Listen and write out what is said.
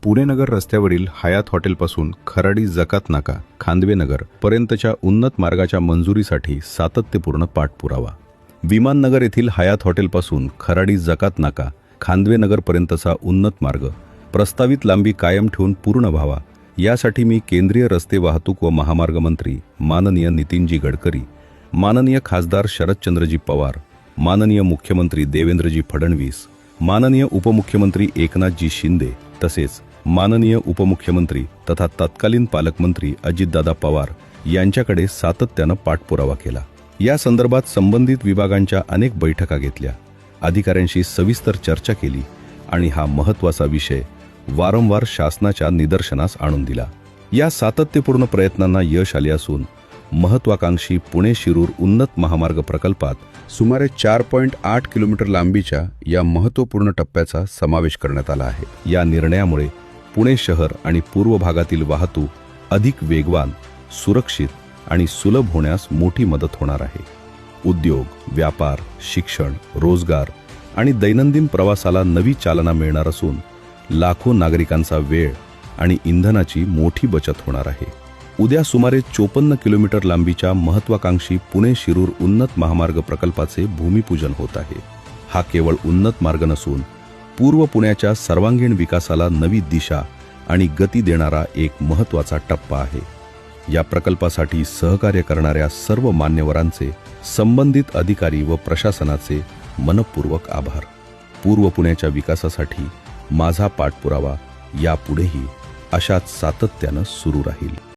पुणे नगर रस्त्यावरील हयात हॉटेलपासून खराडी जकात नाका खांदवे नगर पर्यंतच्या उन्नत मार्गाच्या मंजुरीसाठी सातत्यपूर्ण पाठपुरावा. विमाननगर येथील हयात हॉटेलपासून खराडी जकात नाका खांदवे नगर पर्यंतचा उन्नत मार्ग प्रस्तावित लांबी कायम ठेवून पूर्ण व्हावा, यासाठी मी केंद्रीय रस्ते वाहतूक व महामार्ग मंत्री माननीय नितीनजी गडकरी, माननीय खासदार शरदचंद्रजी पवार, माननीय मुख्यमंत्री देवेंद्रजी फडणवीस, माननीय उपमुख्यमंत्री एकनाथजी शिंदे तसेच माननीय उपमुख्यमंत्री तथा तत्कालीन पालकमंत्री अजितदादा पवार यांच्याकडे सातत्यानं पाठपुरावा केला. या संदर्भात संबंधित विभागांच्या अनेक बैठका घेतल्या, अधिकाऱ्यांशी सविस्तर चर्चा केली आणि हा महत्त्वाचा विषय वारंवार शासनाच्या निदर्शनास आणून दिला. या सातत्यपूर्ण प्रयत्नांना यश आले असून महत्त्वाकांक्षी पुणे शिरूर उन्नत महामार्ग प्रकल्पात सुमारे 4.8 किलोमीटर लांबीच्या या महत्त्वपूर्ण टप्प्याचा समावेश करण्यात आला आहे. या निर्णयामुळे पुणे शहर आणि पूर्व भागातील वाहतूक अधिक वेगवान, सुरक्षित आणि सुलभ होण्यास मोठी मदत होणार आहे. उद्योग, व्यापार, शिक्षण, रोजगार आणि दैनंदिन प्रवासाला नवी चालना मिळणार असून लाखो नागरिकांचा वेळ आणि इंधनाची मोठी बचत होणार आहे. उद्या सुमारे 54 किलोमीटर लांबीच्या महत्त्वाकांक्षी पुणे शिरूर उन्नत महामार्ग प्रकल्पाचे भूमिपूजन होत आहे. हा केवळ उन्नत मार्ग नसून पूर्व पुण्याच्या सर्वांगीण विकासाला नवी दिशा आणि गती देणारा एक महत्त्वाचा टप्पा आहे. या प्रकल्पासाठी सहकार्य करणाऱ्या सर्व मान्यवरांचे, संबंधित अधिकारी व प्रशासनाचे मनपूर्वक आभार. पूर्व पुण्याच्या विकासासाठी माझा पाठपुरावा यापुढेही अशाच सातत्यानं सुरू राहील.